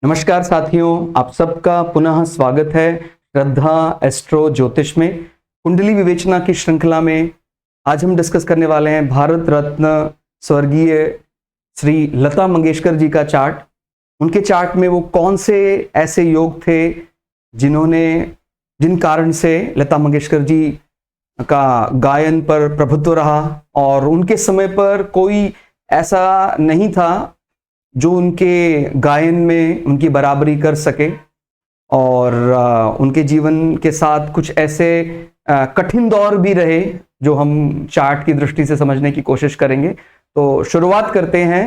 नमस्कार साथियों, आप सबका पुनः स्वागत है श्रद्धा एस्ट्रो ज्योतिष में। कुंडली विवेचना की श्रृंखला में आज हम डिस्कस करने वाले हैं भारत रत्न स्वर्गीय श्री लता मंगेशकर जी का चार्ट। उनके चार्ट में वो कौन से ऐसे योग थे जिन कारण से लता मंगेशकर जी का गायन पर प्रभुत्व रहा, और उनके समय पर कोई ऐसा नहीं था जो उनके गायन में उनकी बराबरी कर सके, और उनके जीवन के साथ कुछ ऐसे कठिन दौर भी रहे जो हम चार्ट की दृष्टि से समझने की कोशिश करेंगे। तो शुरुआत करते हैं।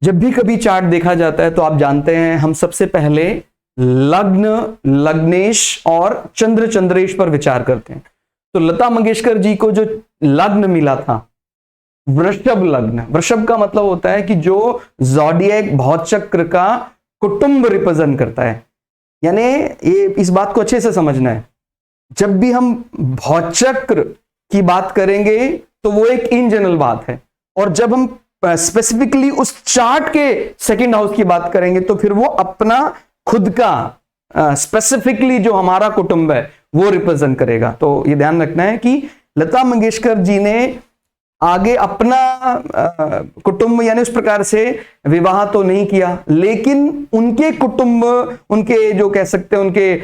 जब भी कभी चार्ट देखा जाता है तो आप जानते हैं हम सबसे पहले लग्न, लग्नेश और चंद्र, चंद्रेश पर विचार करते हैं। तो लता मंगेशकर जी को जो लग्न मिला था वृषभ लग्न, वृषभ का मतलब होता है कि जो ज़ोडिएक भौचक्र का कुटुंब रिप्रेजेंट करता है। यानी ये इस बात को अच्छे से समझना है, जब भी हम भौचक्र की बात करेंगे तो वो एक इन जनरल बात है, और जब हम स्पेसिफिकली उस चार्ट के सेकंड हाउस की बात करेंगे तो फिर वो अपना खुद का स्पेसिफिकली जो हमारा कुटुंब है वो रिप्रेजेंट करेगा। तो ये ध्यान रखना है कि लता मंगेशकर जी ने आगे अपना कुटुंब यानी उस प्रकार से विवाह तो नहीं किया, लेकिन उनके कुटुंब, उनके जो कह सकते हैं उनके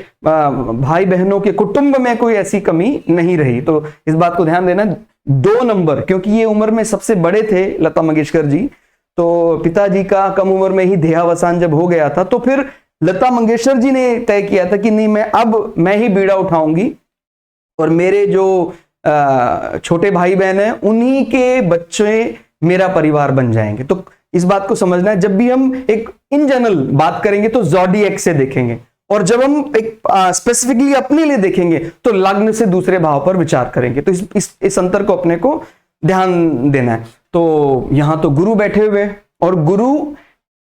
भाई बहनों के कुटुंब में कोई ऐसी कमी नहीं रही। तो इस बात को ध्यान देना। 2 नंबर, क्योंकि ये उम्र में सबसे बड़े थे लता मंगेशकर जी, तो पिताजी का कम उम्र में ही देहावसान जब हो गया था तो फिर लता मंगेशकर जी ने तय किया था कि नहीं, मैं ही बीड़ा उठाऊंगी, और मेरे जो छोटे भाई बहन हैं उन्हीं के बच्चे मेरा परिवार बन जाएंगे। तो इस बात को समझना है, जब भी हम एक इन जनरल बात करेंगे तो ज़ोडिएक से देखेंगे, और जब हम एक स्पेसिफिकली अपने लिए देखेंगे तो लग्न से दूसरे भाव पर विचार करेंगे। तो इस अंतर को अपने को ध्यान देना है। तो यहां तो गुरु बैठे हुए हैं, और गुरु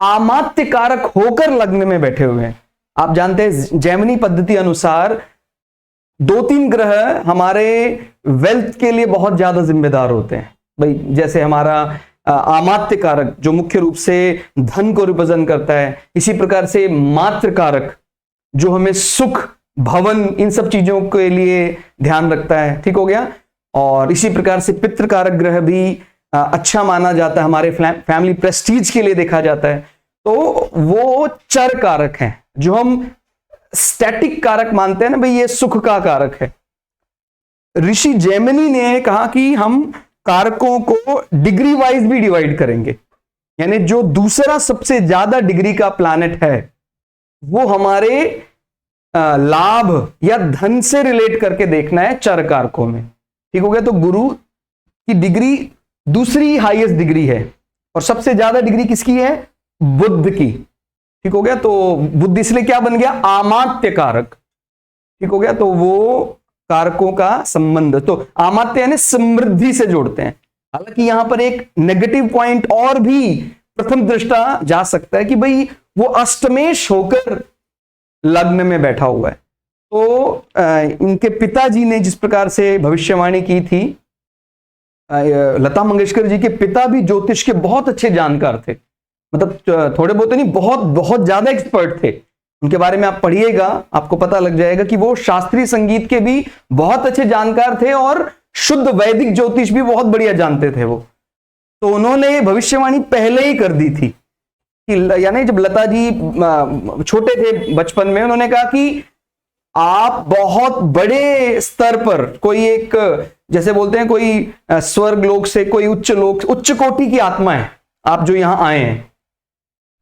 आमात्य कारक होकर लग्न में बैठे हुए हैं। आप जानते हैं जैमिनी पद्धति अनुसार 2-3 ग्रह हमारे वेल्थ के लिए बहुत ज्यादा जिम्मेदार होते हैं भाई। जैसे हमारा आमात्य कारक जो मुख्य रूप से धन को रिप्रेजेंट करता है, इसी प्रकार से मातृ कारक जो हमें सुख, भवन, इन सब चीजों के लिए ध्यान रखता है। ठीक हो गया। और इसी प्रकार से पितृ कारक ग्रह भी अच्छा माना जाता है, हमारे फैमिली प्रेस्टीज के लिए देखा जाता है। तो वो चर कारक हैं, जो हम स्टैटिक कारक मानते हैं ना भाई, ये सुख का कारक है। ऋषि जैमिनी ने कहा कि हम कारकों को डिग्री वाइज भी डिवाइड करेंगे, यानी जो दूसरा सबसे ज्यादा डिग्री का प्लैनेट है वो हमारे लाभ या धन से रिलेट करके देखना है चर कारकों में। ठीक हो गया। तो गुरु की डिग्री दूसरी हाईएस्ट डिग्री है, और सबसे ज्यादा डिग्री किसकी है? बुध की। ठीक हो गया। तो बुद्ध इसलिए क्या बन गया? आमात्य कारक। ठीक हो गया। तो वो कारकों का संबंध, तो आमात्य यानी समृद्धि से जोड़ते हैं। हालांकि यहां पर एक नेगेटिव पॉइंट और भी प्रथम दृष्टा जा सकता है कि भाई वो अष्टमेश होकर लग्न में बैठा हुआ है। तो इनके पिताजी ने जिस प्रकार से भविष्यवाणी की थी, लता मंगेशकर जी के पिता भी ज्योतिष के बहुत अच्छे जानकार थे, मतलब थोड़े बहुत नहीं, बहुत बहुत ज्यादा एक्सपर्ट थे। उनके बारे में आप पढ़िएगा, आपको पता लग जाएगा कि वो शास्त्रीय संगीत के भी बहुत अच्छे जानकार थे, और शुद्ध वैदिक ज्योतिष भी बहुत बढ़िया जानते थे वो। तो उन्होंने भविष्यवाणी पहले ही कर दी थी कि, यानी जब लता जी छोटे थे बचपन में, उन्होंने कहा कि आप बहुत बड़े स्तर पर कोई एक, जैसे बोलते हैं कोई स्वर्ग लोक से कोई उच्च लोक, उच्च कोटि की आत्मा है आप जो यहां आए हैं,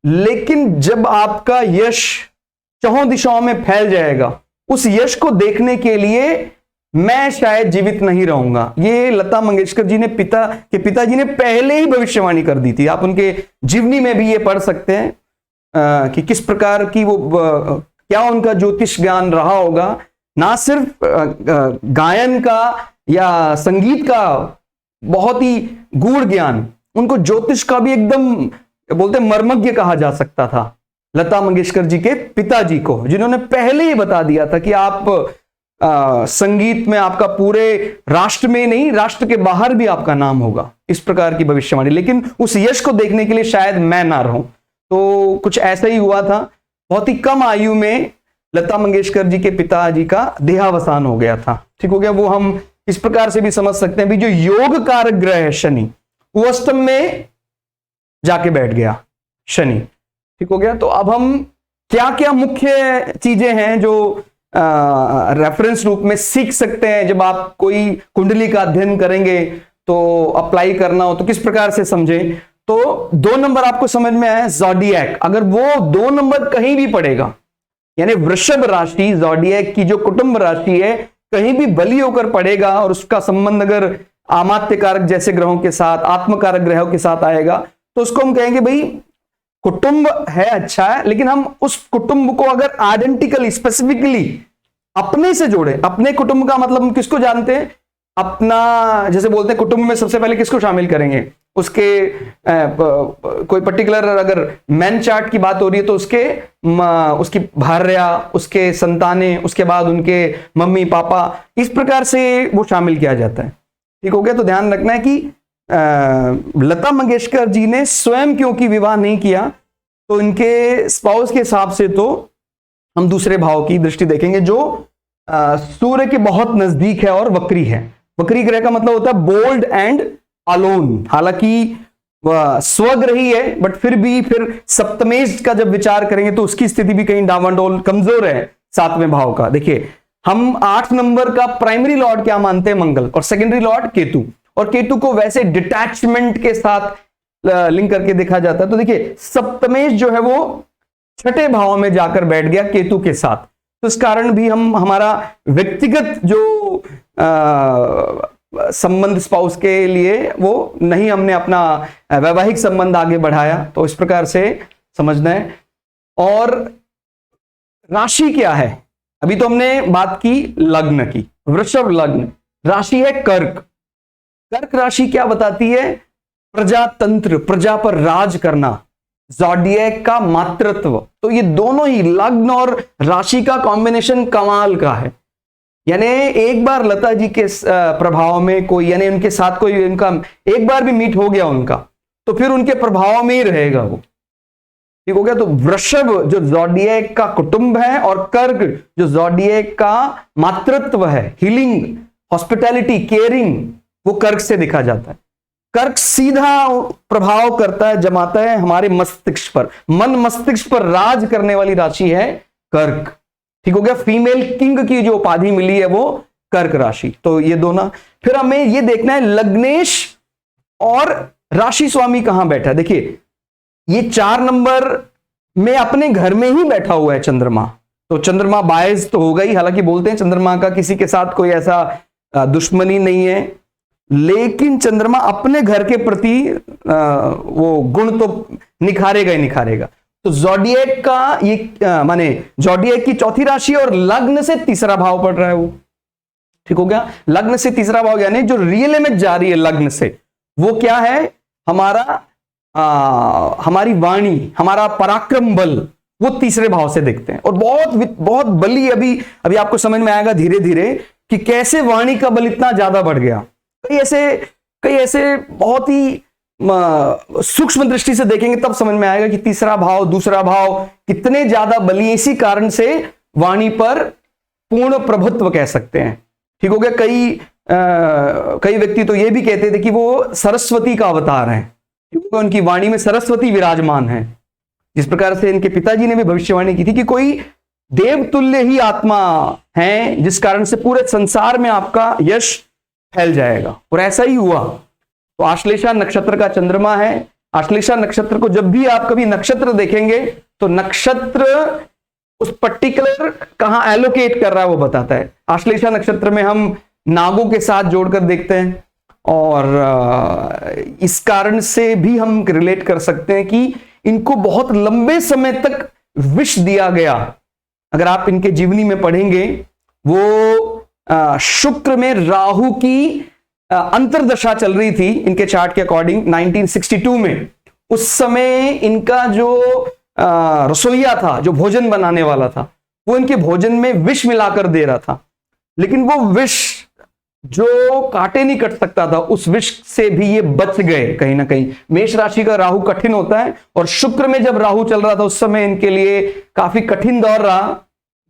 लेकिन जब आपका यश चौहों दिशाओं में फैल जाएगा, उस यश को देखने के लिए मैं शायद जीवित नहीं रहूंगा। ये लता मंगेशकर जी ने पिताजी ने पहले ही भविष्यवाणी कर दी थी। आप उनके जीवनी में भी ये पढ़ सकते हैं कि किस प्रकार की वो क्या उनका ज्योतिष ज्ञान रहा होगा। ना सिर्फ गायन का या संगीत का बहुत ही गूढ़ ज्ञान, उनको ज्योतिष का भी एकदम बोलते मर्मज्ञ कहा जा सकता था लता मंगेशकर जी के पिताजी को, जिन्होंने पहले ही बता दिया था कि आप संगीत में आपका पूरे राष्ट्र में नहीं, राष्ट्र के बाहर भी आपका नाम होगा, इस प्रकार की भविष्यवाणी। लेकिन उस यश को देखने के लिए शायद मैं ना रहूं। तो कुछ ऐसा ही हुआ था, बहुत ही कम आयु में लता मंगेशकर जी के पिताजी का देहावसान हो गया था। ठीक हो गया। वो हम इस प्रकार से भी समझ सकते हैं भी, जो योग कारक ग्रह है शनि, वो अष्टम में जाके बैठ गया शनि। ठीक हो गया। तो अब हम क्या क्या मुख्य चीजें हैं जो रेफरेंस रूप में सीख सकते हैं, जब आप कोई कुंडली का अध्ययन करेंगे तो अप्लाई करना हो तो किस प्रकार से समझें। तो 2 नंबर आपको समझ में आया, ज़ोडिएक। अगर वो 2 नंबर कहीं भी पड़ेगा, यानी वृषभ राशि ज़ोडिएक की जो कुटुंब राशि है, कहीं भी बली होकर पड़ेगा और उसका संबंध अगर आमात्य कारक जैसे ग्रहों के साथ, आत्मकारक ग्रहों के साथ आएगा, तो उसको हम कहेंगे भाई कुटुंब है, अच्छा है, लेकिन हम उस कुटुंब को अगर आइडेंटिकली स्पेसिफिकली अपने से जोड़े। अपने कुटुंब का मतलब हम किसको जानते हैं, अपना, जैसे बोलते हैं कुटुंब में सबसे पहले किसको शामिल करेंगे, उसके कोई पर्टिकुलर अगर मैन चार्ट की बात हो रही है तो उसकी भार्या, उसके संतानें, उसके बाद उनके मम्मी पापा, इस प्रकार से वो शामिल किया जाता है। ठीक हो गया। तो ध्यान रखना है कि लता मंगेशकर जी ने स्वयं क्योंकि विवाह नहीं किया, तो इनके स्पाउस के हिसाब से तो हम दूसरे भाव की दृष्टि देखेंगे जो सूर्य के बहुत नजदीक है और वक्री है। वक्री ग्रह का मतलब होता है बोल्ड एंड अलोन। हालांकि वह स्वग्रही है, बट फिर भी फिर सप्तमेश का जब विचार करेंगे तो उसकी स्थिति भी कहीं डावाडोल कमजोर है 7वें भाव का। देखिए, हम 8 नंबर का प्राइमरी लॉर्ड क्या मानते हैं, मंगल, और सेकेंडरी लॉर्ड केतु। और केतु को वैसे डिटैचमेंट के साथ लिंक करके देखा जाता है। तो देखिए, सप्तमेश जो है वो 6ठे भाव में जाकर बैठ गया केतु के साथ, तो इस कारण भी हम हमारा व्यक्तिगत जो संबंध स्पाउस के लिए वो नहीं, हमने अपना वैवाहिक संबंध आगे बढ़ाया। तो इस प्रकार से समझना है। और राशि क्या है, अभी तो हमने बात की लग्न की, वृषभ लग्न, राशि है कर्क। कर्क राशि क्या बताती है, प्रजातंत्र, प्रजा पर राज करना, ज़ोडिएक का मातृत्व। तो ये दोनों ही लग्न और राशि का कॉम्बिनेशन कमाल का है। यानी एक बार लता जी के प्रभाव में कोई, यानी उनके साथ कोई उनका एक बार भी मीट हो गया उनका, तो फिर उनके प्रभाव में ही रहेगा वो। ठीक हो गया। तो वृषभ जो ज़ोडिएक का कुटुंब है और कर्क जो ज़ोडिएक का मातृत्व है, हीलिंग, हॉस्पिटैलिटी, केयरिंग, वो कर्क से दिखा जाता है। कर्क सीधा प्रभाव करता है, जमाता है हमारे मस्तिष्क पर, मन मस्तिष्क पर राज करने वाली राशि है कर्क। ठीक हो गया। फीमेल किंग की जो उपाधि मिली है वो कर्क राशि। तो ये दोनों, फिर हमें ये देखना है लग्नेश और राशि स्वामी कहां बैठा है। देखिए, ये 4 नंबर में अपने घर में ही बैठा हुआ है चंद्रमा। तो चंद्रमा बायस तो होगा ही, हालांकि बोलते हैं चंद्रमा का किसी के साथ कोई ऐसा दुश्मनी नहीं है, लेकिन चंद्रमा अपने घर के प्रति वो गुण तो निखारेगा ही निखारेगा। तो ज़ोडिएक का ये माने ज़ोडिएक की चौथी राशि और लग्न से तीसरा भाव पड़ रहा है वो। ठीक हो गया। लग्न से तीसरा भाव यानी जो रियल इमेज जा रही है लग्न से, वो क्या है, हमारा हमारी वाणी, हमारा पराक्रम बल, वो तीसरे भाव से देखते हैं। और बहुत बहुत बली, अभी आपको समझ में आएगा धीरे धीरे कि कैसे वाणी का बल इतना ज्यादा बढ़ गया। कई ऐसे बहुत ही सूक्ष्म दृष्टि से देखेंगे तब समझ में आएगा कि तीसरा भाव, दूसरा भाव कितने ज्यादा बली। इसी कारण से वाणी पर पूर्ण प्रभुत्व कह सकते हैं। ठीक हो गया। कई व्यक्ति तो ये भी कहते थे कि वो सरस्वती का अवतार है, क्योंकि उनकी वाणी में सरस्वती विराजमान है। जिस प्रकार से इनके पिताजी ने भी भविष्यवाणी की थी कि कोई देवतुल्य ही आत्मा है, जिस कारण से पूरे संसार में आपका यश फैल जाएगा। और ऐसा ही हुआ। तो आश्लेषा नक्षत्र का चंद्रमा है। आश्लेषा नक्षत्र को जब भी आप कभी नक्षत्र देखेंगे तो नक्षत्र उस पर्टिकुलर कहां एलोकेट कर रहा है वो बताता है। आश्लेषा नक्षत्र में हम नागों के साथ जोड़कर देखते हैं, और इस कारण से भी हम रिलेट कर सकते हैं कि इनको बहुत लंबे समय तक विष दिया गया। अगर आप इनके जीवनी में पढ़ेंगे, वो शुक्र में राहु की अंतर्दशा चल रही थी इनके चार्ट के अकॉर्डिंग 1962 में। उस समय इनका जो रसोइया था, जो भोजन बनाने वाला था, वो इनके भोजन में विष मिलाकर दे रहा था, लेकिन वो विष जो कांटे नहीं कट सकता था, उस विष से भी ये बच गए कहीं ना कहीं। मेष राशि का राहु कठिन होता है, और शुक्र में जब राहु चल रहा था उस समय इनके लिए काफी कठिन दौर रहा।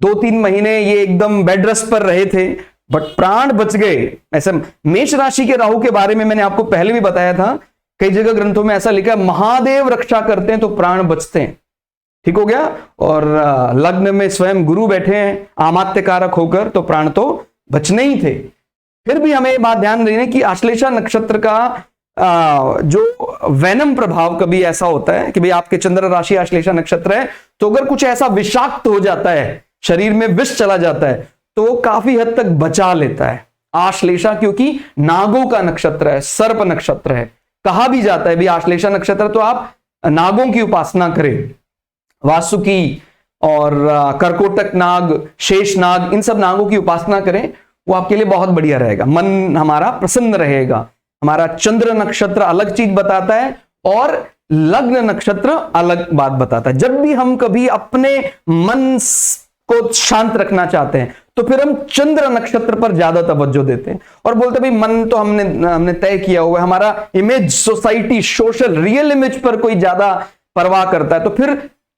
2-3 महीने ये एकदम बेड रेस्ट पर रहे थे, बट प्राण बच गए। ऐसा मेष राशि के राहु के बारे में मैंने आपको पहले भी बताया था, कई जगह ग्रंथों में ऐसा लिखा है, महादेव रक्षा करते हैं तो प्राण बचते हैं। ठीक हो गया। और लग्न में स्वयं गुरु बैठे हैं आमात्य कारक होकर, तो प्राण तो बचने ही थे। फिर भी हमें ये बात ध्यान देनी कि आश्लेषा नक्षत्र का जो वैनम प्रभाव कभी ऐसा होता है कि भाई आपके चंद्र राशि आश्लेषा नक्षत्र है, तो अगर कुछ ऐसा विषाक्त हो जाता है, शरीर में विष चला जाता है, तो काफी हद तक बचा लेता है आश्लेषा, क्योंकि नागों का नक्षत्र है, सर्प नक्षत्र है। कहा भी जाता है भी आश्लेषा नक्षत्र तो आप नागों की उपासना करें, वासुकी और कर्कोटक नाग, शेष नाग, इन सब नागों की उपासना करें, वो आपके लिए बहुत बढ़िया रहेगा। मन हमारा प्रसन्न रहेगा। हमारा चंद्र नक्षत्र अलग चीज बताता है और लग्न नक्षत्र अलग बात बताता है। जब भी हम कभी अपने मन को शांत रखना चाहते हैं तो फिर हम चंद्र नक्षत्र पर ज्यादा तवज्जो देते हैं और बोलते हैं भाई मन तो हमने तय किया हुआ है, हमारा image, society, social, real image पर कोई ज्यादा परवाह करता है, तो फिर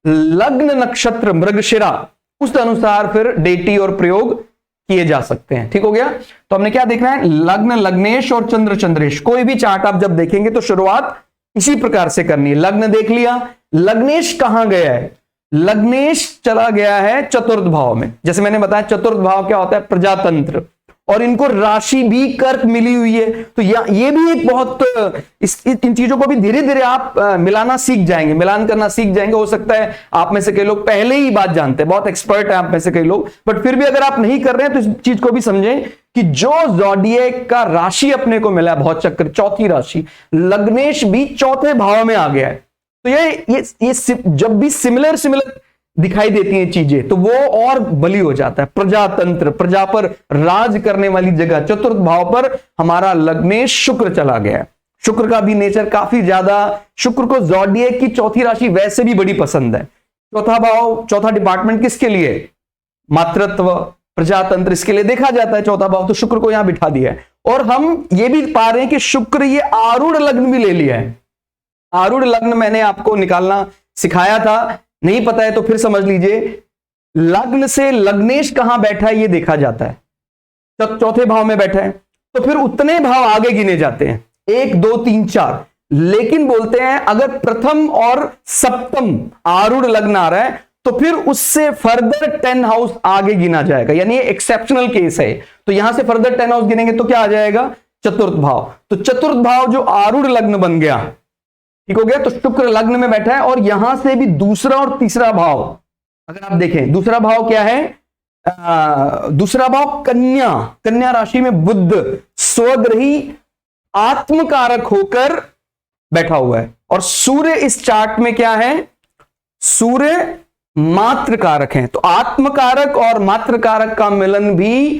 लग्न नक्षत्र मृगशिरा उस अनुसार फिर डेटी और प्रयोग किए जा सकते हैं। ठीक हो गया। तो हमने क्या देखना है, लग्न लग्नेश और चंद्र चंद्रेश। कोई भी चार्ट आप जब देखेंगे तो शुरुआत इसी प्रकार से करनी है। लग्न देख लिया, लग्नेश कहां गया है, लग्नेश चला गया है चतुर्थ भाव में। जैसे मैंने बताया चतुर्थ भाव क्या होता है, प्रजातंत्र, और इनको राशि भी कर्क मिली हुई है। तो ये भी एक बहुत इन चीजों को भी धीरे धीरे आप मिलाना सीख जाएंगे, मिलान करना सीख जाएंगे। हो सकता है आप में से कई लोग पहले ही बात जानते हैं, बहुत एक्सपर्ट है आप में से कई लोग, बट फिर भी अगर आप नहीं कर रहे हैं तो इस चीज को भी समझें कि जो ज़ोडिएक का राशि अपने को मिला है, बहुत चक्र, चौथी राशि, लग्नेश भी चौथे भाव में आ गया है। तो ये जब भी सिमिलर दिखाई देती हैं चीजें तो वो और बली हो जाता है। प्रजातंत्र, प्रजा पर राज करने वाली जगह, चतुर्थ भाव पर हमारा लग्नेश शुक्र चला गया। शुक्र का भी नेचर काफी ज्यादा, शुक्र को ज़ोडिएक की चौथी राशि वैसे भी बड़ी पसंद है। चौथा भाव, चौथा डिपार्टमेंट किसके लिए, मातृत्व, प्रजातंत्र, इसके लिए देखा जाता है चौथा भाव, तो शुक्र को यहां बिठा दिया है। और हम ये भी पा रहे हैं कि शुक्र ये आरूढ़ लग्न भी ले लिया है। आरूढ़ लग्न मैंने आपको निकालना सिखाया था, नहीं पता है तो फिर समझ लीजिए। लग्न से लग्नेश कहां बैठा है ये देखा जाता है, चौथे भाव में बैठा है, तो फिर उतने भाव आगे गिने जाते हैं, 1 2 3 4। लेकिन बोलते हैं अगर प्रथम और सप्तम आरूढ़ लग्न आ रहा है तो फिर उससे फर्दर 10 हाउस आगे गिना जाएगा, यानी ये एक्सेप्शनल केस है। तो यहां से फर्दर 10 हाउस गिनेंगे तो क्या आ जाएगा, चतुर्थ भाव। तो चतुर्थ भाव जो आरूढ़ लग्न बन गया, ठीक हो गया। तो शुक्र लग्न में बैठा है और यहां से भी दूसरा और तीसरा भाव अगर आप देखें, दूसरा भाव क्या है, दूसरा भाव कन्या, कन्या राशि में बुध स्वग्रही आत्मकारक होकर बैठा हुआ है। और सूर्य इस चार्ट में क्या है, सूर्य मात्रकारक है। तो आत्मकारक और मात्रकारक का मिलन भी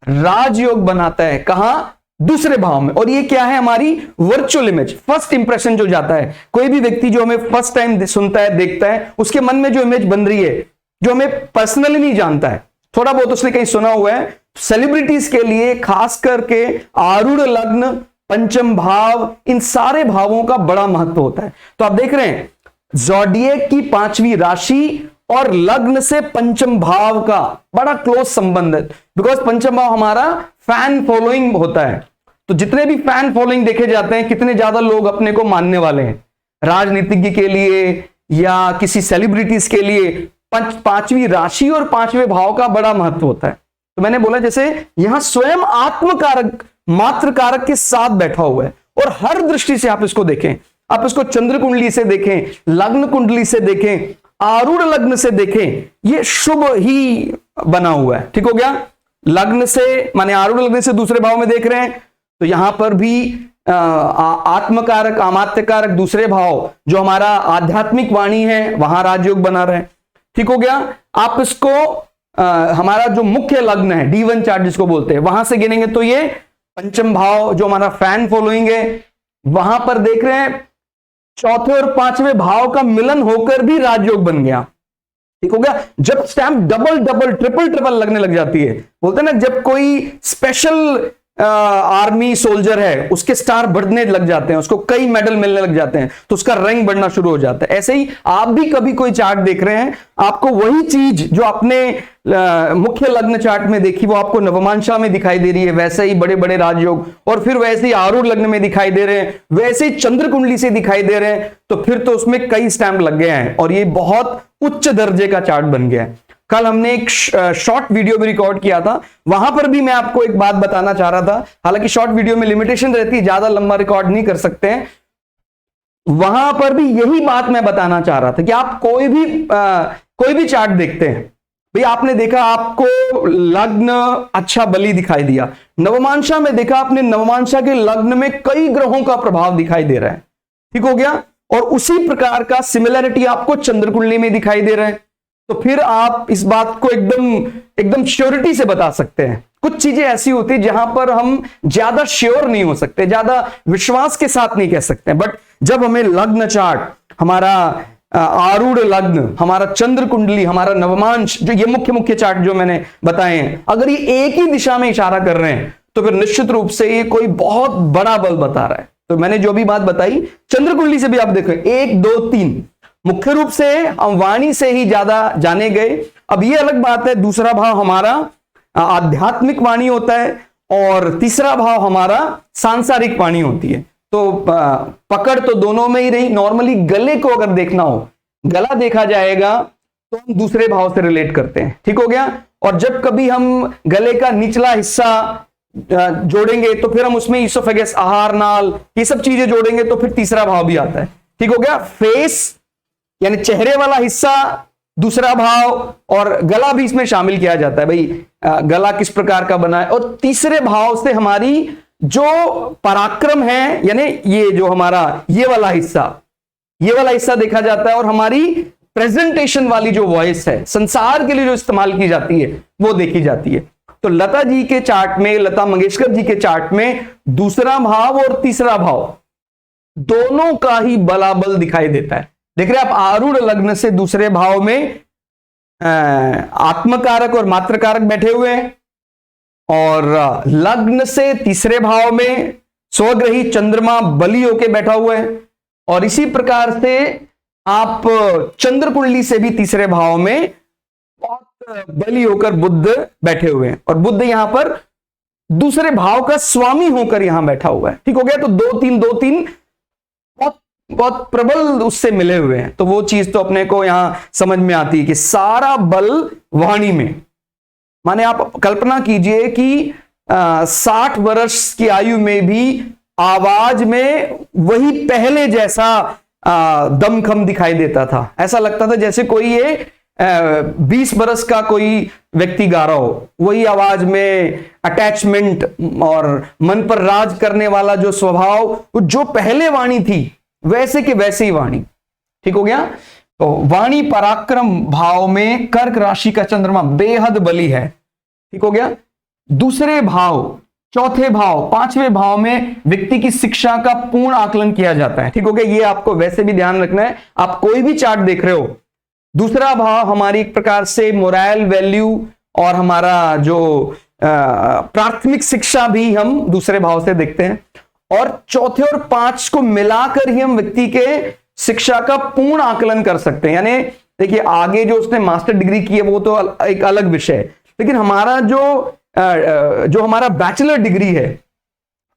राजयोग बनाता है, कहां, दूसरे भाव में। और ये क्या है, हमारी वर्चुअल इमेज, फर्स्ट इंप्रेशन जो जाता है। कोई भी व्यक्ति जो हमें फर्स्ट टाइम सुनता है, देखता है, उसके मन में जो इमेज बन रही है, जो हमें पर्सनली नहीं जानता है, थोड़ा बहुत उसने कहीं सुना हुआ है। सेलिब्रिटीज के लिए खास करके आरूढ़ लग्न, पंचम भाव, इन सारे भावों का बड़ा महत्व होता है। तो आप देख रहे हैं ज़ोडिएक की 5वीं राशि और लग्न से पंचम भाव का बड़ा क्लोज संबंध है, बिकॉज पंचम भाव हमारा फैन फॉलोइंग होता है। तो जितने भी फैन फॉलोइंग देखे जाते हैं, कितने ज्यादा लोग अपने को मानने वाले हैं, राजनीतिज्ञ के लिए या किसी सेलिब्रिटीज के लिए 5वीं राशि और 5वें भाव का बड़ा महत्व होता है। तो मैंने बोला जैसे यहां स्वयं आत्मकारक, मात्रकारक के साथ बैठा हुआ है, और हर दृष्टि से आप इसको देखें, आप इसको चंद्र कुंडली से देखें, लग्न कुंडली से देखें, आरूढ़ लग्न से देखें, ये शुभ ही बना हुआ है। ठीक हो गया। लग्न से माने आरूढ़ लग्न से दूसरे भाव में देख रहे हैं, तो यहां पर भी आत्मकारक, अमात्यकारक दूसरे भाव जो हमारा आध्यात्मिक वाणी है, वहां राजयोग बना रहे हैं। ठीक हो गया। आप इसको हमारा जो मुख्य लग्न है, D1 चार्ट जिसको बोलते हैं, वहां से गिनेंगे तो ये पंचम भाव जो हमारा फैन फॉलोइंग है, वहां पर देख रहे हैं चौथे और 5वें भाव का मिलन होकर भी राजयोग बन गया। ठीक हो गया। जब stamp double double triple triple लगने लग जाती है, बोलते हैं ना जब कोई स्पेशल आर्मी सोल्जर है उसके स्टार बढ़ने लग जाते हैं, उसको कई मेडल मिलने लग जाते हैं, तो उसका रैंक बढ़ना शुरू हो जाता है। ऐसे ही आप भी कभी कोई चार्ट देख रहे हैं, आपको वही चीज जो आपने मुख्य लग्न चार्ट में देखी वो आपको नवमांशा में दिखाई दे रही है, वैसे ही बड़े बड़े राजयोग, और फिर वैसे ही आरूढ़ लग्न में दिखाई दे रहे हैं, वैसे ही चंद्र कुंडली से दिखाई दे रहे हैं, तो फिर तो उसमें कई स्टैंप लग गए हैं और ये बहुत उच्च दर्जे का चार्ट बन गया है। कल हमने एक शॉर्ट वीडियो भी रिकॉर्ड किया था, वहां पर भी मैं आपको एक बात बताना चाह रहा था, हालांकि शॉर्ट वीडियो में लिमिटेशन रहती है, ज्यादा लंबा रिकॉर्ड नहीं कर सकते हैं। वहां पर भी यही बात मैं बताना चाह रहा था कि आप कोई भी चार्ट देखते हैं, भाई आपने देखा आपको लग्न अच्छा बली दिखाई दिया, नवमांशा में देखा आपने नवमांशा के लग्न में कई ग्रहों का प्रभाव दिखाई दे रहा है, ठीक हो गया, और उसी प्रकार का सिमिलरिटी आपको चंद्र कुंडली में दिखाई दे रहा है, तो फिर आप इस बात को एकदम श्योरिटी से बता सकते हैं। कुछ चीजें ऐसी होती है जहां पर हम ज्यादा श्योर नहीं हो सकते, ज्यादा विश्वास के साथ नहीं कह सकते, बट जब हमें लग्न चार्ट, हमारा आरूढ़ लग्न, हमारा चंद्र कुंडली, हमारा नवमांश, जो ये मुख्य चार्ट जो मैंने बताए हैं, अगर ये एक ही दिशा में इशारा कर रहे हैं तो फिर निश्चित रूप से ये कोई बहुत बड़ा बल बता रहा है। तो मैंने जो भी बात बताई चंद्र कुंडली से भी आप देखो 1 2 3 मुख्य रूप से हम वाणी से ही ज्यादा जाने गए। अब ये अलग बात है, दूसरा भाव हमारा आध्यात्मिक वाणी होता है और तीसरा भाव हमारा सांसारिक वाणी होती है। तो पकड़ तो दोनों में ही रही। नॉर्मली गले को अगर देखना हो, गला देखा जाएगा तो हम दूसरे भाव से रिलेट करते हैं, ठीक हो गया। और जब कभी हम गले का निचला हिस्सा जोड़ेंगे तो फिर हम उसमें ईसोफेगस, आहार नाल, ये सब चीजें जोड़ेंगे तो फिर तीसरा भाव भी आता है, ठीक हो गया। फेस यानी चेहरे वाला हिस्सा दूसरा भाव, और गला भी इसमें शामिल किया जाता है, भाई गला किस प्रकार का बना है। और तीसरे भाव से हमारी जो पराक्रम है, यानी ये जो हमारा ये वाला हिस्सा देखा जाता है, और हमारी प्रेजेंटेशन वाली जो वॉइस है, संसार के लिए जो इस्तेमाल की जाती है, वो देखी जाती है। तो लता जी के चार्ट में, लता मंगेशकर जी के चार्ट में दूसरा भाव और तीसरा भाव दोनों का ही बलाबल दिखाई देता है। देख रहे हैं आप, आरूढ़ लग्न से दूसरे भाव में आत्मकारक और मात्रकारक बैठे हुए हैं, और लग्न से तीसरे भाव में स्वग्रही चंद्रमा बली होके बैठा हुआ है, और इसी प्रकार से आप चंद्र कुंडली से भी तीसरे भाव में बहुत बली होकर बुद्ध बैठे हुए हैं, और बुद्ध यहां पर दूसरे भाव का स्वामी होकर यहां बैठा हुआ है, ठीक हो गया। तो 2-3 बहुत प्रबल उससे मिले हुए हैं। तो वो चीज तो अपने को यहां समझ में आती है कि सारा बल वाणी में, माने आप कल्पना कीजिए कि 60 वर्ष की आयु में भी आवाज में वही पहले जैसा दमखम दिखाई देता था। ऐसा लगता था जैसे कोई ये 20 बरस का कोई व्यक्ति गा रहा हो, वही आवाज में अटैचमेंट और मन पर राज करने वाला जो स्वभाव, जो पहले वाणी थी वैसे के वैसे ही वाणी, ठीक हो गया। तो वाणी पराक्रम भाव में कर्क राशि का चंद्रमा बेहद बली है, ठीक हो गया। दूसरे भाव, चौथे भाव, पांचवें भाव में व्यक्ति की शिक्षा का पूर्ण आकलन किया जाता है, ठीक हो गया। ये आपको वैसे भी ध्यान रखना है, आप कोई भी चार्ट देख रहे हो, दूसरा भाव हमारी एक प्रकार से मोरल वैल्यू और हमारा जो प्राथमिक शिक्षा भी हम दूसरे भाव से देखते हैं, और चौथे और 5 को मिलाकर ही हम व्यक्ति के शिक्षा का पूर्ण आकलन कर सकते हैं। यानी देखिए, आगे जो उसने मास्टर डिग्री की है वो तो एक अलग विषय है, लेकिन हमारा जो हमारा बैचलर डिग्री है,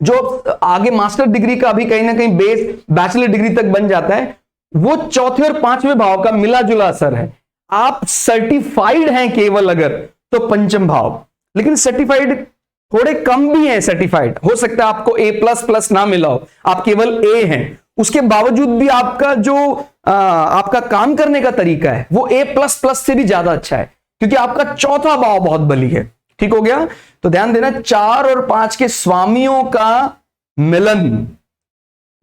जो आगे मास्टर डिग्री का भी कहीं ना कहीं बेस बैचलर डिग्री तक बन जाता है, वो चौथे और 5वें भाव का मिला जुला असर है। आप सर्टिफाइड हैं केवल अगर तो पंचम भाव, लेकिन सर्टिफाइड थोड़े कम भी हैं। सर्टिफाइड हो सकता है आपको A++ ना मिला हो, आप केवल A हैं, उसके बावजूद भी आपका जो आपका काम करने का तरीका है वो A++ से भी ज्यादा अच्छा है, क्योंकि आपका चौथा भाव बहुत बली है, ठीक हो गया। तो ध्यान देना, 4 और 5 के स्वामियों का मिलन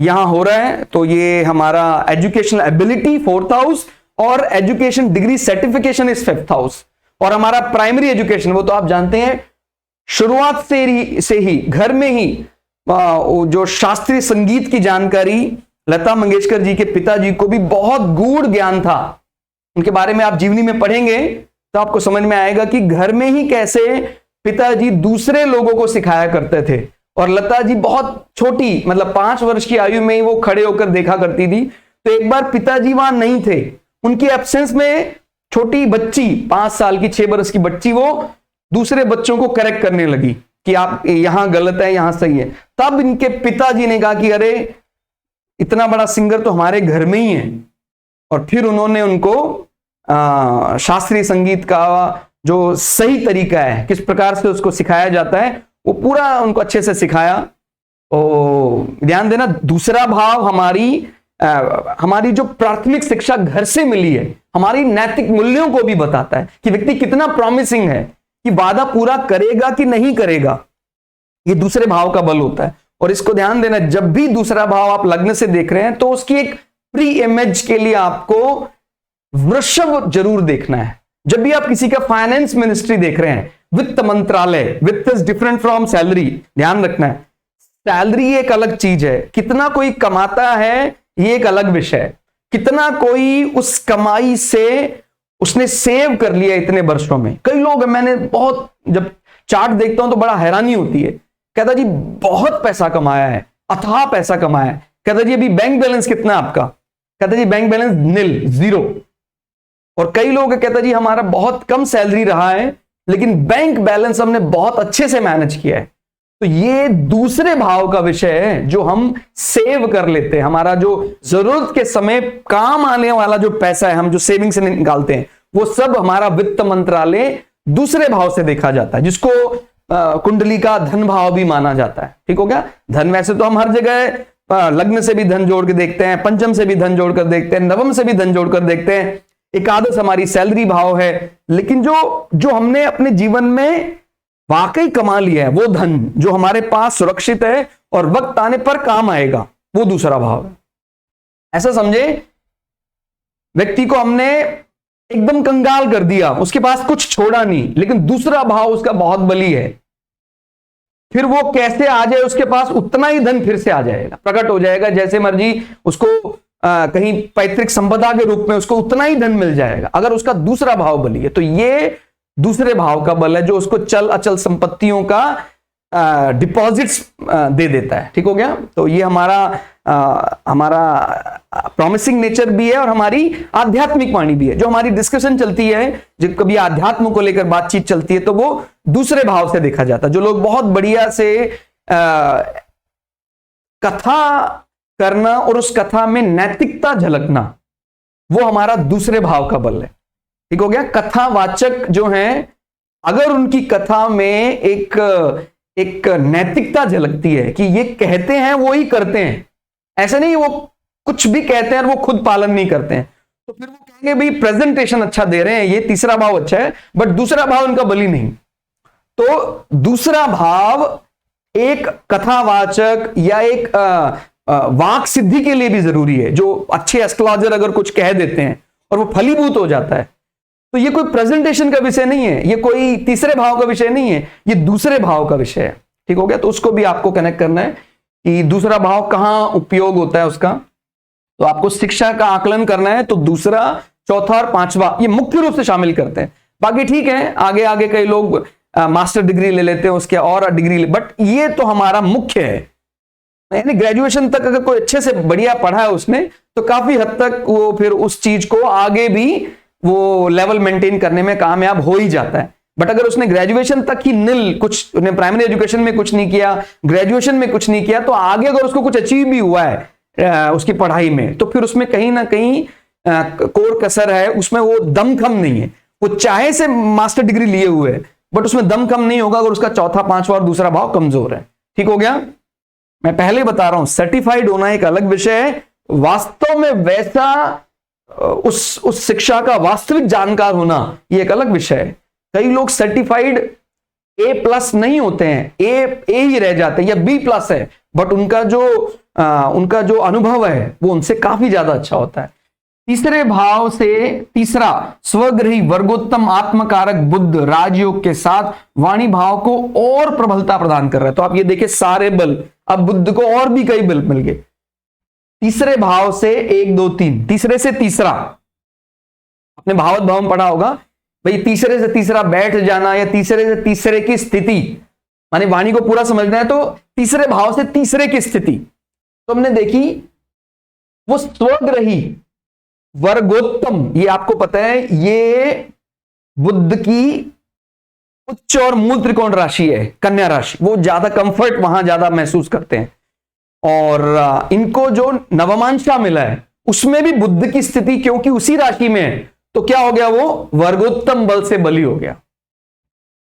यहां हो रहा है। तो ये हमारा एजुकेशनल एबिलिटी 4th हाउस, और education degree certification is 5th house, और हमारा प्राइमरी एजुकेशन वो तो आप जानते हैं, शुरुआत से ही घर में ही जो शास्त्रीय संगीत की जानकारी, लता मंगेशकर जी के पिताजी को भी बहुत गूढ़ ज्ञान था, उनके बारे में आप जीवनी में पढ़ेंगे तो आपको समझ में आएगा कि घर में ही कैसे पिताजी दूसरे लोगों को सिखाया करते थे। और लता जी बहुत छोटी, मतलब 5 वर्ष की आयु में ही वो खड़े होकर देखा करती थी। तो एक बार पिताजी वहां नहीं थे, उनकी एब्सेंस में छोटी बच्ची, 5 साल की 6 वर्ष की बच्ची, वो दूसरे बच्चों को करेक्ट करने लगी कि आप यहां गलत है, यहां सही है। तब इनके पिताजी ने कहा कि अरे इतना बड़ा सिंगर तो हमारे घर में ही है। और फिर उन्होंने उनको शास्त्रीय संगीत का जो सही तरीका है, किस प्रकार से उसको सिखाया जाता है, वो पूरा उनको अच्छे से सिखाया। ध्यान देना, दूसरा भाव हमारी जो प्राथमिक शिक्षा घर से मिली है, हमारी नैतिक मूल्यों को भी बताता है कि व्यक्ति कितना प्रॉमिसिंग है, कि वादा पूरा करेगा कि नहीं करेगा। ये दूसरे भाव का बल होता है। और इसको ध्यान देना, जब भी दूसरा भाव आप लग्न से देख रहे हैं तो उसकी एक प्री इमेज के लिए आपको वृषभ जरूर देखना है। जब भी आप किसी का फाइनेंस मिनिस्ट्री देख रहे हैं, वित्त मंत्रालय, वित्त इज डिफरेंट फ्रॉम सैलरी, ध्यान रखना है। सैलरी एक अलग चीज है, कितना कोई कमाता है ये एक अलग विषय है, कितना कोई उस कमाई से उसने सेव कर लिया इतने वर्षों में। कई लोग, मैंने बहुत जब चार्ट देखता हूं तो बड़ा हैरानी होती है, कहता जी बहुत पैसा कमाया है, अथाह पैसा कमाया है। कहता जी अभी बैंक बैलेंस कितना है आपका? कहता जी बैंक बैलेंस निल, 0। और कई लोग कहता जी हमारा बहुत कम सैलरी रहा है लेकिन बैंक बैलेंस हमने बहुत अच्छे से मैनेज किया है। तो ये दूसरे भाव का विषय है जो हम सेव कर लेते हैं। हमारा जो जरूरत के समय काम आने वाला जो पैसा है, हम जो सेविंग से निकालते हैं, वो सब हमारा वित्त मंत्रालय दूसरे भाव से देखा जाता है, जिसको कुंडली का धन भाव भी माना जाता है। ठीक हो गया? धन वैसे तो हम हर जगह लग्न से भी धन जोड़ के देखते हैं, पंचम से भी धन जोड़कर देखते हैं, नवम से भी धन जोड़कर देखते हैं, एकादश हमारी सैलरी भाव है। लेकिन जो हमने अपने जीवन में वाकई कमा लिया है, वो धन जो हमारे पास सुरक्षित है और वक्त आने पर काम आएगा, वो दूसरा भाव है। ऐसा समझे, व्यक्ति को हमने एकदम कंगाल कर दिया, उसके पास कुछ छोड़ा नहीं, लेकिन दूसरा भाव उसका बहुत बली है। फिर वो कैसे आ जाए, उसके पास उतना ही धन फिर से आ जाएगा, प्रकट हो जाएगा, जैसे मर्जी उसको कहीं पैतृक संपदा के रूप में उसको उतना ही धन मिल जाएगा, अगर उसका दूसरा भाव बली है। तो ये दूसरे भाव का बल है जो उसको चल अचल संपत्तियों का डिपॉजिट्स दे देता है। ठीक हो गया? तो ये हमारा प्रॉमिसिंग नेचर भी है और हमारी आध्यात्मिक वाणी भी है। जो हमारी डिस्कशन चलती है, जब कभी आध्यात्म को लेकर बातचीत चलती है, तो वो दूसरे भाव से देखा जाता है। जो लोग बहुत बढ़िया से कथा करना और उस कथा में नैतिकता झलकना, वो हमारा दूसरे भाव का बल है। ठीक हो गया? कथावाचक जो हैं, अगर उनकी कथा में एक नैतिकता झलकती है कि ये कहते हैं वो ही करते हैं, ऐसे नहीं वो कुछ भी कहते हैं और वो खुद पालन नहीं करते हैं, तो फिर वो कहेंगे भाई प्रेजेंटेशन अच्छा दे रहे हैं, ये तीसरा भाव अच्छा है, बट दूसरा भाव उनका बली नहीं। तो दूसरा भाव एक कथावाचक या एक वाक सिद्धि के लिए भी जरूरी है। जो अच्छे एस्ट्रोलॉजर अगर कुछ कह देते हैं और वो फलीभूत हो जाता है, तो ये कोई प्रेजेंटेशन का विषय नहीं है, ये कोई तीसरे भाव का विषय नहीं है, ये दूसरे भाव का विषय है। ठीक हो गया? तो उसको भी आपको कनेक्ट करना है कि दूसरा भाव कहां उपयोग होता है उसका। तो आपको शिक्षा का आकलन करना है, तो दूसरा, चौथा और पांचवा ये मुख्य रूप से शामिल करते हैं। बाकी ठीक है, आगे आगे कई लोग मास्टर डिग्री ले लेते हैं, उसके और डिग्री बट ये तो हमारा मुख्य है। यानी ग्रेजुएशन तक अगर कोई अच्छे से बढ़िया पढ़ा है उसने, तो काफी हद तक वो फिर उस चीज को आगे भी वो लेवल मेंटेन करने में कामयाब हो ही जाता है। बट अगर उसने ग्रेजुएशन तक ही निल, कुछ उसने प्राइमरी एजुकेशन में कुछ नहीं किया, ग्रेजुएशन में कुछ नहीं किया, तो आगे अगर उसको कुछ अचीव भी हुआ है उसकी पढ़ाई में, तो फिर उसमें कहीं ना कहीं कोर कसर है, उसमें वो दमखम नहीं है। वो चाहे से मास्टर डिग्री लिए हुए है, बट उसमें दमखम नहीं होगा अगर उसका चौथा, पांचवा और दूसरा भाव कमजोर है। ठीक हो गया? मैं पहले बता रहा हूं, सर्टिफाइड होना एक अलग विषय है, वास्तव में वैसा उस शिक्षा का वास्तविक जानकार होना ये एक अलग विषय है। कई लोग सर्टिफाइड A+ नहीं होते हैं, ए ही रह जाते हैं या B+ है, बट उनका जो अनुभव है वो उनसे काफी ज्यादा अच्छा होता है। तीसरे भाव से तीसरा, स्वग्रही वर्गोत्तम आत्मकारक बुध राजयोग के साथ वाणी भाव को और प्रबलता प्रदान कर रहा है। तो आप ये देखिए, सारे बल, अब बुध को और भी कई बल मिल गए। तीसरे भाव से 1 2 3, तीसरे से तीसरा, आपने भावत भाव में पढ़ा होगा भाई, तीसरे से तीसरा बैठ जाना या तीसरे से तीसरे की स्थिति, माने वाणी को पूरा समझना है तो तीसरे भाव से तीसरे की स्थिति। तो हमने देखी वो स्वग्रही वर्गोत्तम, ये आपको पता है ये बुध की उच्च और मूल त्रिकोण राशि है, कन्या राशि, वो ज्यादा कंफर्ट वहां ज्यादा महसूस करते हैं। और इनको जो नवमांशा मिला है उसमें भी बुध की स्थिति क्योंकि उसी राशि में है, तो क्या हो गया, वो वर्गोत्तम बल से बली हो गया।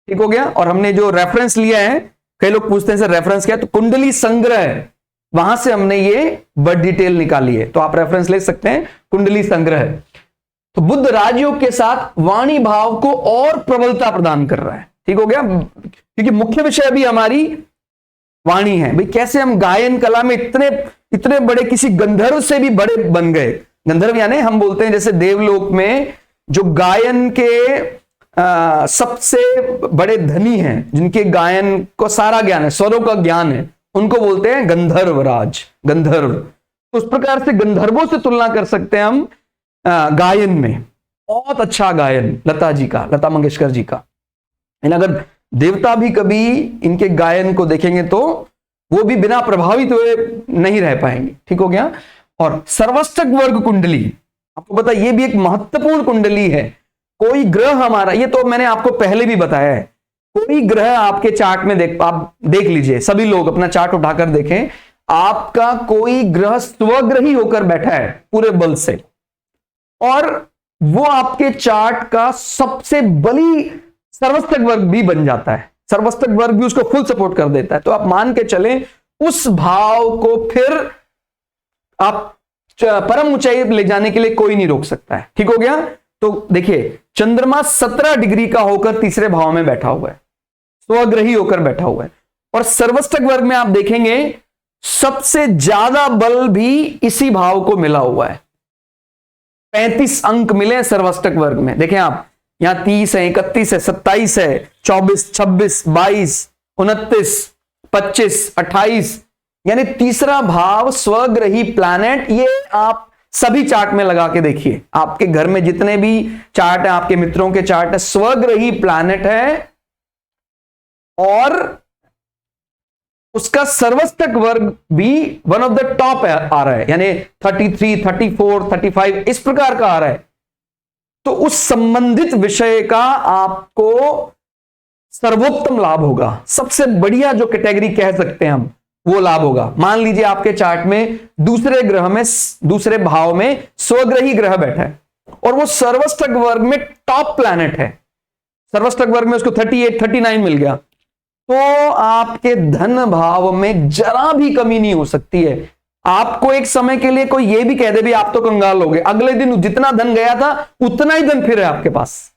ठीक हो गया। और हमने जो रेफरेंस लिया है, कई लोग पूछते हैं सर रेफरेंस क्या है, तो कुंडली संग्रह, वहां से हमने ये बड़ डिटेल निकाली है, तो आप रेफरेंस ले सकते हैं, कुंडली संग्रह। तो बुध राजयोग के साथ वाणी भाव को और प्रबलता प्रदान कर रहा है। ठीक हो गया, क्योंकि मुख्य विषय भी हमारी वाणी है। भाई कैसे हम गायन कला में इतने इतने बड़े, किसी गंधर्व से भी बड़े बन गए। गंधर्व यानी हम बोलते हैं जैसे देवलोक में जो गायन के सबसे बड़े धनी हैं, जिनके गायन को सारा ज्ञान है, स्वरों का ज्ञान है, उनको बोलते हैं गंधर्व राज, गंधर्व। तो उस प्रकार से गंधर्वों से तुलना कर सकते हैं हम गायन में। बहुत अच्छा गायन लता जी का, लता मंगेशकर जी का। अगर देवता भी कभी इनके गायन को देखेंगे तो वो भी बिना प्रभावित हुए नहीं रह पाएंगे। ठीक हो गया। और सर्वाष्टक वर्ग कुंडली, आपको पता ये भी एक महत्वपूर्ण कुंडली है। कोई ग्रह हमारा, ये तो मैंने आपको पहले भी बताया है, कोई ग्रह आपके चार्ट में आप देख लीजिए, सभी लोग अपना चार्ट उठाकर देखें, आपका कोई ग्रह स्वग्रही होकर बैठा है पूरे बल से, और वो आपके चार्ट का सबसे बली सर्वस्तक वर्ग भी बन जाता है, सर्वस्तक वर्ग भी उसको फुल सपोर्ट कर देता है। तो आप मान के चलें उस भाव को फिर आप परम ऊंचाई ले जाने के लिए कोई नहीं रोक सकता है। ठीक हो गया। तो देखिए चंद्रमा 17 डिग्री का होकर तीसरे भाव में बैठा हुआ है, स्वग्रही होकर बैठा हुआ है, और सर्वस्तक वर्ग में आप देखेंगे सबसे ज्यादा बल भी इसी भाव को मिला हुआ है। 35 अंक मिले सर्वस्तक वर्ग में। देखें आप, यहां 30 है, 31 है, 27 है, 24, 26, 22, 29, 25, 28, यानी तीसरा भाव स्वग्रही प्लैनेट। ये आप सभी चार्ट में लगा के देखिए, आपके घर में जितने भी चार्ट है, आपके मित्रों के चार्ट है, स्वग्रही प्लैनेट है, और उसका सर्वस्तक वर्ग भी वन ऑफ द टॉप आ रहा है, यानी 33, 34, 35 इस प्रकार का आ रहा है। तो उस संबंधित विषय का आपको सर्वोत्तम लाभ होगा, सबसे बढ़िया जो कैटेगरी कह सकते हैं हम, वो लाभ होगा। मान लीजिए आपके चार्ट में दूसरे ग्रह में, दूसरे भाव में स्वग्रही ग्रह बैठा है, और वो सर्वस्तक वर्ग में टॉप प्लैनेट है, सर्वस्तक वर्ग में उसको 38, 39 मिल गया, तो आपके धन भाव में जरा भी कमी नहीं हो सकती है। आपको एक समय के लिए कोई ये भी कह दे भी आप तो कंगाल हो गए, अगले दिन जितना धन गया था उतना ही धन फिर है आपके पास।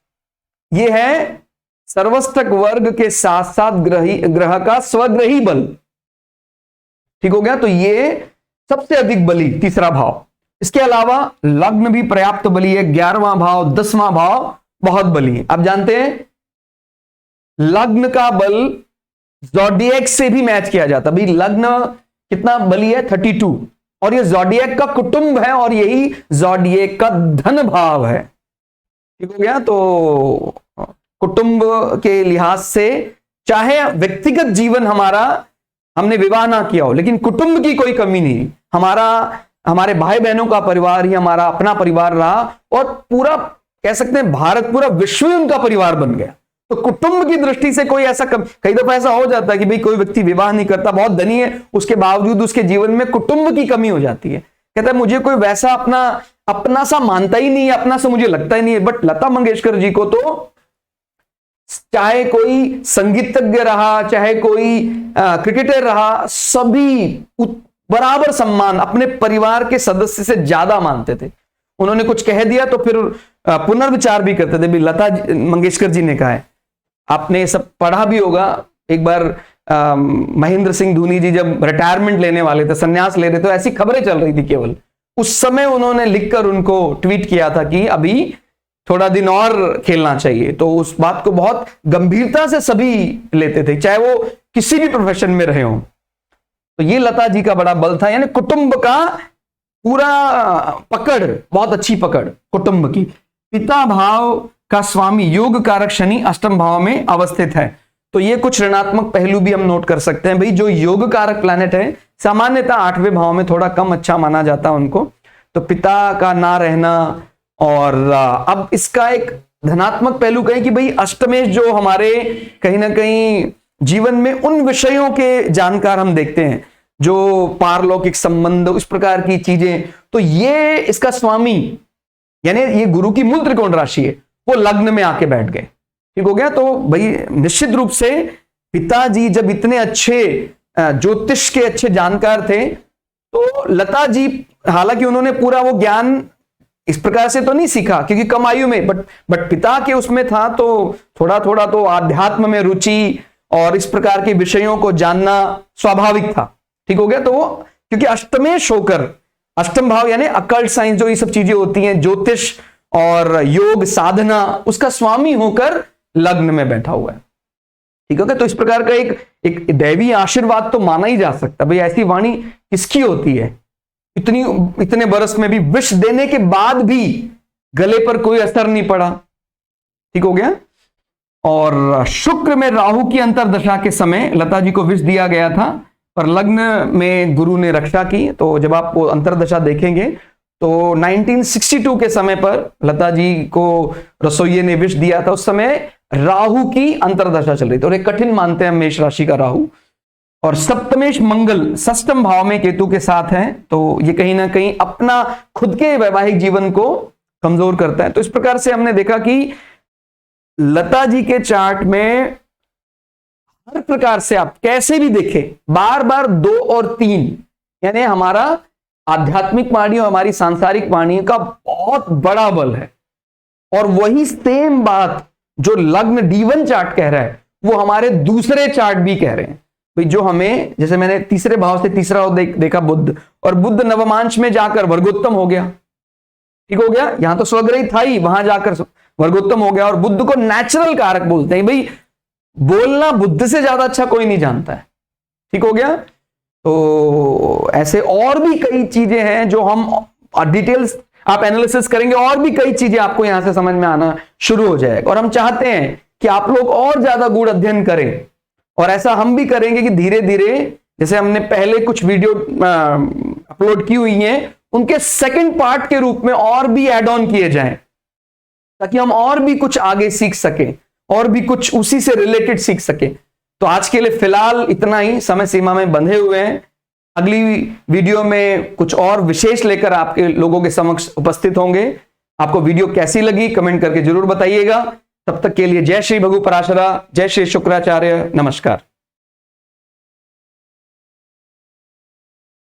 ये है सर्वस्तक वर्ग के साथ साथ ग्रह का स्वग्रही बल। ठीक हो गया। तो ये सबसे अधिक बली तीसरा भाव। इसके अलावा लग्न भी पर्याप्त बली है, 11वां भाव, 10वां भाव बहुत बली है। आप जानते हैं लग्न का बल ज़ोडिएक से भी मैच किया जाता। भाई लग्न कितना बली है, 32, और ये ज़ोडिएक का कुटुंब है, और यही ज़ोडिएक का धन भाव है। ठीक हो गया। तो कुटुंब के लिहाज से, चाहे व्यक्तिगत जीवन हमारा, हमने विवाह ना किया हो, लेकिन कुटुंब की कोई कमी नहीं। हमारे भाई बहनों का परिवार ही हमारा अपना परिवार रहा, और पूरा कह सकते हैं भारत, पूरा विश्व उनका परिवार बन गया। तो कुटुंब की दृष्टि से कोई ऐसा कई दफा ऐसा हो जाता है कि भाई कोई व्यक्ति विवाह नहीं करता, बहुत धनी है, उसके बावजूद उसके जीवन में कुटुंब की कमी हो जाती है। कहता है मुझे कोई वैसा अपना सा मानता ही नहीं है, अपना सा मुझे लगता ही नहीं है। बट लता मंगेशकर जी को तो चाहे कोई संगीतज्ञ रहा, चाहे कोई क्रिकेटर रहा, सभी बराबर सम्मान अपने परिवार के सदस्य से ज्यादा मानते थे। उन्होंने कुछ कह दिया तो फिर पुनर्विचार भी करते थे। भी लता मंगेशकर जी ने कहा है, आपने सब पढ़ा भी होगा। एक बार महेंद्र सिंह धोनी जी जब रिटायरमेंट लेने वाले थे, संन्यास ले रहे थे, ऐसी खबरें चल रही थी केवल, उस समय उन्होंने लिखकर उनको ट्वीट किया था कि अभी थोड़ा दिन और खेलना चाहिए। तो उस बात को बहुत गंभीरता से सभी लेते थे, चाहे वो किसी भी प्रोफेशन में रहे हों। तो ये लता जी का बड़ा बल था, यानी कुटुंब का पूरा पकड़, बहुत अच्छी पकड़ कुटुंब की। पिता भाव का स्वामी योग कारक शनि अष्टम भाव में अवस्थित है। तो ये कुछ ऋणात्मक पहलू भी हम नोट कर सकते हैं। भाई जो योग कारक प्लैनेट है सामान्यतः 8वें भाव में थोड़ा कम अच्छा माना जाता है उनको, तो पिता का ना रहना। और अब इसका एक धनात्मक पहलू कहें कि भाई अष्टमेश जो हमारे कहीं ना कहीं जीवन में उन विषयों के जानकार हम देखते हैं जो पारलौकिक संबंध, उस प्रकार की चीजें, तो ये इसका स्वामी यानी ये गुरु की मूल त्रिकोण राशि है, वो लग्न में आके बैठ गए। ठीक हो गया। तो भाई निश्चित रूप से पिताजी जब इतने अच्छे ज्योतिष के अच्छे जानकार थे, तो लता जी हालांकि उन्होंने पूरा वो ज्ञान इस प्रकार से तो नहीं सीखा क्योंकि कम आयु में, बट पिता के उसमें था, तो थोड़ा थोड़ा तो आध्यात्म में रुचि और इस प्रकार के विषयों को जानना स्वाभाविक था। ठीक हो गया। तो वो क्योंकि अष्टमेश होकर, अष्टम भाव यानी अकल्ट साइंस जो ये सब चीजें होती हैं, ज्योतिष और योग साधना, उसका स्वामी होकर लग्न में बैठा हुआ है। ठीक है। तो इस प्रकार का एक दैवी आशीर्वाद तो माना ही जा सकता है। भाई ऐसी वाणी किसकी होती है, इतने बरस में भी विष देने के बाद भी गले पर कोई असर नहीं पड़ा। ठीक हो गया। और शुक्र में राहु की अंतरदशा के समय लता जी को विष दिया गया था, पर लग्न में गुरु ने रक्षा की। तो जब आप वो अंतरदशा देखेंगे तो 1962 के समय पर लता जी को रसोइये ने विष दिया था। उस समय राहु की अंतरदशा चल रही थी और एक कठिन मानते हैं मेष राशि का राहु। और सप्तमेश मंगल षष्ठम भाव में केतु के साथ है, तो ये कहीं ना कहीं अपना खुद के वैवाहिक जीवन को कमजोर करता है। तो इस प्रकार से हमने देखा कि लता जी के चार्ट में हर प्रकार से आप कैसे भी देखें, बार बार 2 और 3 यानी हमारा आध्यात्मिक वाणी और हमारी सांसारिक वाणी का बहुत बड़ा बल है। और वही सेम बात जो लग्न D1 चार्ट कह रहा है वो हमारे दूसरे चार्ट भी कह रहे हैं। भाई जो हमें, जैसे मैंने तीसरे भाव से तीसरा भाव देखा बुध, और बुध नवमांश में जाकर वर्गोत्तम हो गया। ठीक हो गया। यहां तो स्वग्रही था ही, वहां जाकर वर्गोत्तम हो गया। और बुद्ध को नेचुरल कारक बोलते हैं। भाई बोलना बुद्ध से ज्यादा अच्छा कोई नहीं जानता है। ठीक हो गया। तो ऐसे और भी कई चीजें हैं जो हम डिटेल्स आप एनालिसिस करेंगे, और भी कई चीजें आपको यहां से समझ में आना शुरू हो जाएगा। और हम चाहते हैं कि आप लोग और ज्यादा गूढ़ अध्ययन करें, और ऐसा हम भी करेंगे कि धीरे धीरे जैसे हमने पहले कुछ वीडियो अपलोड की हुई हैं, उनके सेकंड पार्ट के रूप में और भी ऐड ऑन किए जाएं, ताकि हम और भी कुछ आगे सीख सकें और भी कुछ उसी से रिलेटेड सीख सकें। तो आज के लिए फिलहाल इतना ही, समय सीमा में बंधे हुए हैं। अगली वीडियो में कुछ और विशेष लेकर आपके लोगों के समक्ष उपस्थित होंगे। आपको वीडियो कैसी लगी कमेंट करके जरूर बताइएगा। तब तक के लिए जय श्री भगु पराशरा, जय श्री शुक्राचार्य, नमस्कार।